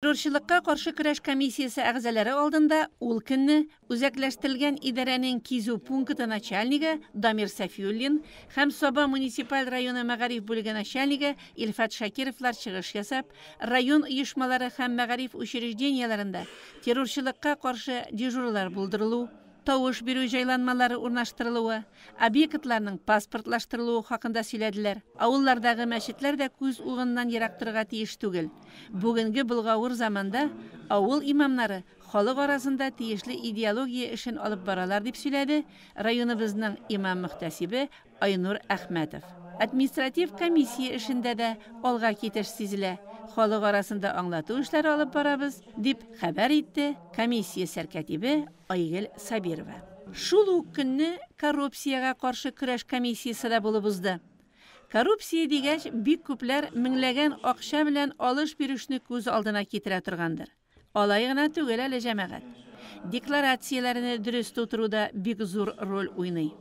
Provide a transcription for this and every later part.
Terrorчылыкка каршы көрәш комиссиясе әгъзалары алдында ул көнне үзәкләштерелгән идарәнең кизү пункты начальнигы Дамир Сафиуллин һәм Соба муниципаль районы мәгариф бүлеге начальнигы Илфат Шакировлар чыгыш ясап, район оешмалары һәм мәгариф учрежденияларында террорчылыкка каршы дежурлар булдырылу, тавыш бирү җайланмалары урнаштырылуы, объектларның паспортлаштырылуы хакында сөйләделәр. Авыллардагы мәчетләр дә күз угыннан ерак торырга тиеш түгел. Бүгенге булгавыр заманда авыл имамнары халык арасында тиешле идеология эшен алып баралар дип сөйләде районыбызның имам мөхтәсибе Айнур Әхмәтов. Административ комиссия эшендә дә алга китеш сизелә. Халык арасында аңлату эшләре алып барабыз, дип хәбәр итте комиссия сәркәтибе Айгөл Сабирова. Шул ук көнне коррупцияга каршы көрәш комиссиясе дә булып узды. Коррупция дигәч, бик күпләр меңләгән акча белән алыш-бирүшне күз алдына китерә торгандыр. Алай гына түгел әле җәмәгать. Декларацияләрне дөрес тутыруда бик зур роль уйный.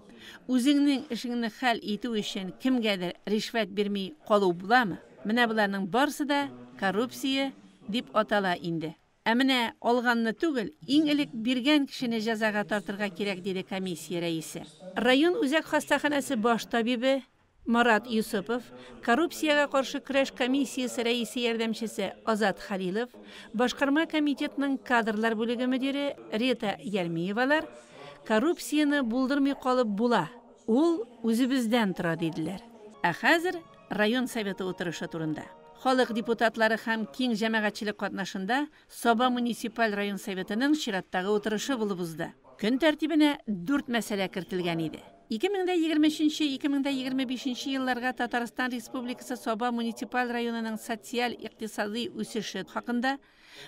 Үзеңнең эшеңне хәл итү өчен кемгәдер ришвәт бирми калу буламы? Менә буларның барысы да коррупция дип атала инде. Ә менә алганны түгел, иң элек биргән кешене җәзага тартырга кирәк, диде комиссия рәисе. Район үзәк хастаханәсе баш табибы Марат Юсупов, коррупцияга каршы көрәш комиссиясе рәисе ярдәмчесе Азат Халилов, башкарма комитетның кадрлар бүлеге мөдире Рита Ялмиевалар коррупцияны булдырмый калып була. Ул үзебездән тора, диделәр. Ә хәзер район советы утырышы турында. Халык депутатлары һәм киң җәмәгатьчелек катнашында Соба муниципаль район советының чираттагы утырышы булып узды. Көн тәртибенә 4 мәсьәлә кертелгән иде. 2023-2025 елларга Татарстан Республикасы Соба муниципаль районының социаль-икътисади үсеше хакында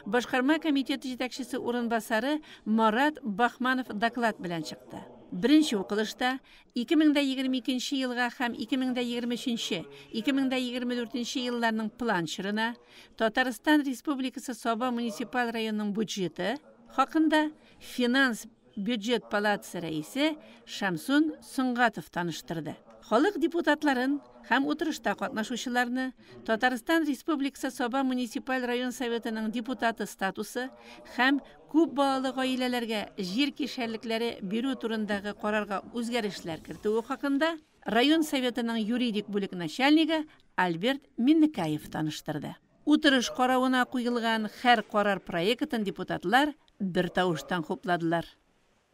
башкарма комитеты җитәкчесе урынбасары Марат Бахманов доклад белән чыкты. Беренче укылышта 2022 елга һәм 2023-2024 елларның план чорына Татарстан Республикасы Соба муниципаль районының бюджеты хакында финанс бюджет палатасы рәисе Шамсун Сунгатов таныштырды. Халык депутатларын һәм утырышта катнашучыларны Татарстан Республикасы Соба муниципаль район советының депутаты статусы һәм күп балалы гаиләләргә җир кишәрлекләре бирү турындагы карарга үзгәрешләр кертүе хакында район советының юридик бүлек начальнигы Альберт Миннекаев таныштырды. Утырыш каравына куелган һәр карар проектын депутатлар бер тавыштан хупладылар.